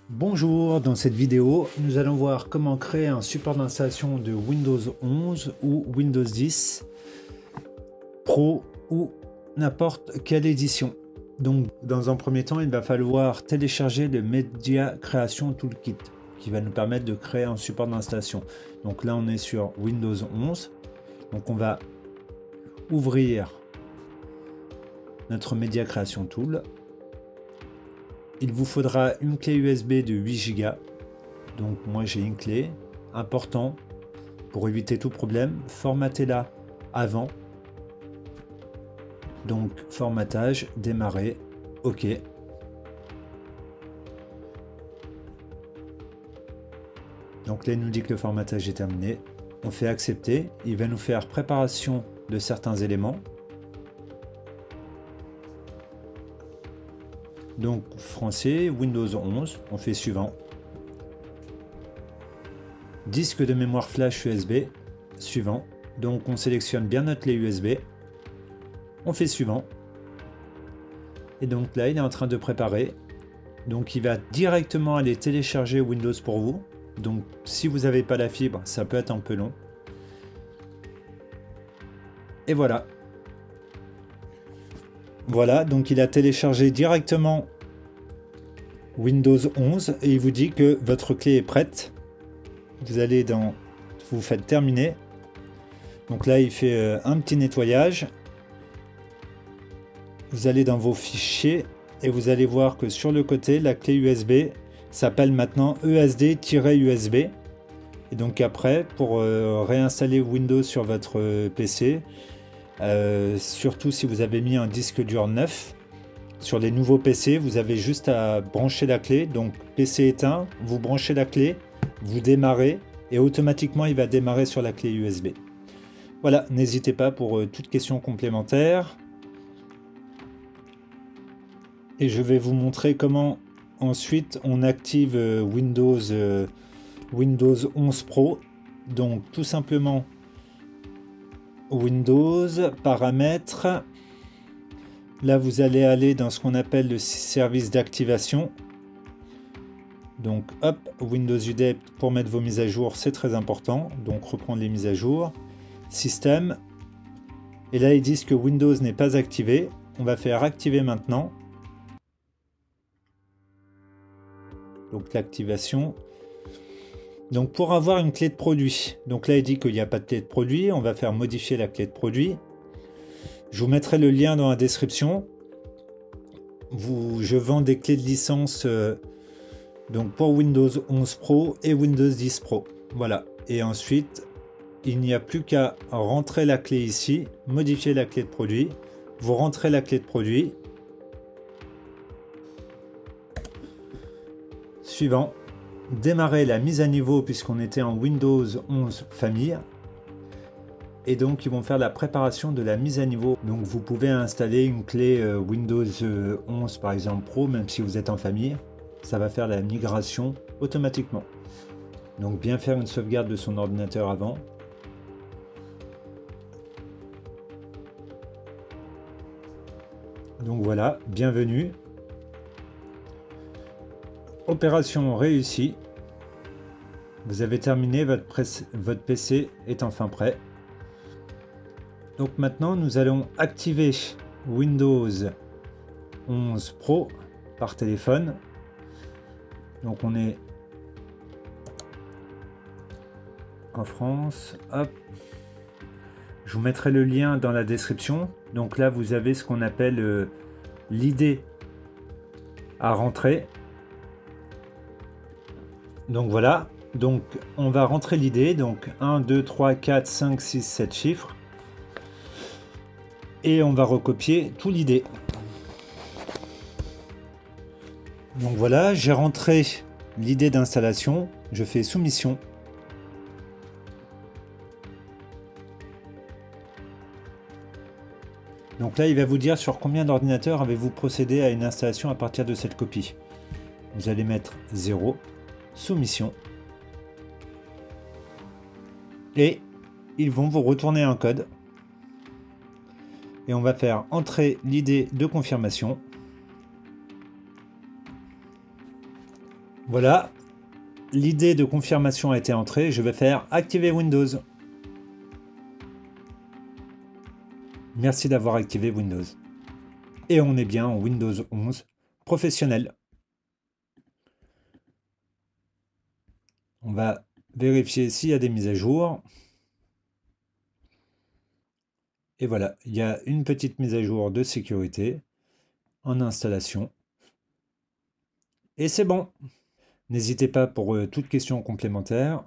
Bonjour, dans cette vidéo, nous allons voir comment créer un support d'installation de Windows 11 ou Windows 10 Pro ou n'importe quelle édition. Donc, dans un premier temps, il va falloir télécharger le Media Creation Toolkit qui va nous permettre de créer un support d'installation. Donc là, on est sur Windows 11. Donc, on va ouvrir notre Media Creation Tool. Il vous faudra une clé USB de 8 Go. Donc moi j'ai une clé. Important pour éviter tout problème, formatez-la avant. Donc formatage, démarrer, OK. Donc là il nous dit que le formatage est terminé. On fait accepter. Il va nous faire préparation de certains éléments. Donc français, Windows 11, on fait suivant. Disque de mémoire flash USB, suivant. Donc on sélectionne bien notre clé USB. On fait suivant. Et donc là, il est en train de préparer. Donc il va directement aller télécharger Windows pour vous. Donc si vous n'avez pas la fibre, ça peut être un peu long. Et voilà. Voilà, donc il a téléchargé directement Windows 11 et il vous dit que votre clé est prête. Vous allez dans... Vous faites terminer. Donc là, il fait un petit nettoyage. Vous allez dans vos fichiers et vous allez voir que sur le côté, la clé USB s'appelle maintenant ESD-USB. Et donc après, pour réinstaller Windows sur votre PC, surtout si vous avez mis un disque dur neuf, sur les nouveaux PC, vous avez juste à brancher la clé. Donc PC éteint, vous branchez la clé, vous démarrez et automatiquement il va démarrer sur la clé USB. Voilà, n'hésitez pas pour toute question complémentaire. Et je vais vous montrer comment ensuite on active Windows 11 Pro. Donc tout simplement Windows, paramètres. Là vous allez aller dans ce qu'on appelle le service d'activation. Donc hop, Windows Update pour mettre vos mises à jour, c'est très important. Donc reprendre les mises à jour. Système. Et là ils disent que Windows n'est pas activé. On va faire activer maintenant. Donc l'activation. Donc pour avoir une clé de produit, donc là il dit qu'il n'y a pas de clé de produit, on va faire modifier la clé de produit. Je vous mettrai le lien dans la description. Je vends des clés de licence donc pour Windows 11 Pro et Windows 10 Pro. Voilà. Et ensuite, il n'y a plus qu'à rentrer la clé ici, modifier la clé de produit. Vous rentrez la clé de produit. Suivant. Démarrer la mise à niveau puisqu'on était en Windows 11 famille. Et donc ils vont faire la préparation de la mise à niveau. Donc vous pouvez installer une clé Windows 11 par exemple Pro, même si vous êtes en famille. Ça va faire la migration automatiquement. Donc bien faire une sauvegarde de son ordinateur avant. Donc voilà, bienvenue. Opération réussie. Vous avez terminé, votre PC est enfin prêt. Donc maintenant, nous allons activer Windows 11 Pro par téléphone. Donc on est en France. Hop. Je vous mettrai le lien dans la description. Donc là, vous avez ce qu'on appelle l'ID à rentrer. Donc voilà. Donc on va rentrer l'ID. Donc 1, 2, 3, 4, 5, 6, 7 chiffres. Et on va recopier tout l'ID. Donc voilà, j'ai rentré l'ID d'installation. Je fais soumission. Donc là, il va vous dire sur combien d'ordinateurs avez-vous procédé à une installation à partir de cette copie. Vous allez mettre 0, soumission. Et ils vont vous retourner un code. Et on va faire entrer l'ID de confirmation. Voilà, l'idée de confirmation a été entrée. Je vais faire activer Windows. Merci d'avoir activé Windows. Et on est bien en Windows 11 professionnel. On va vérifier s'il y a des mises à jour. Et voilà, il y a une petite mise à jour de sécurité en installation. Et c'est bon. N'hésitez pas pour toute question complémentaire.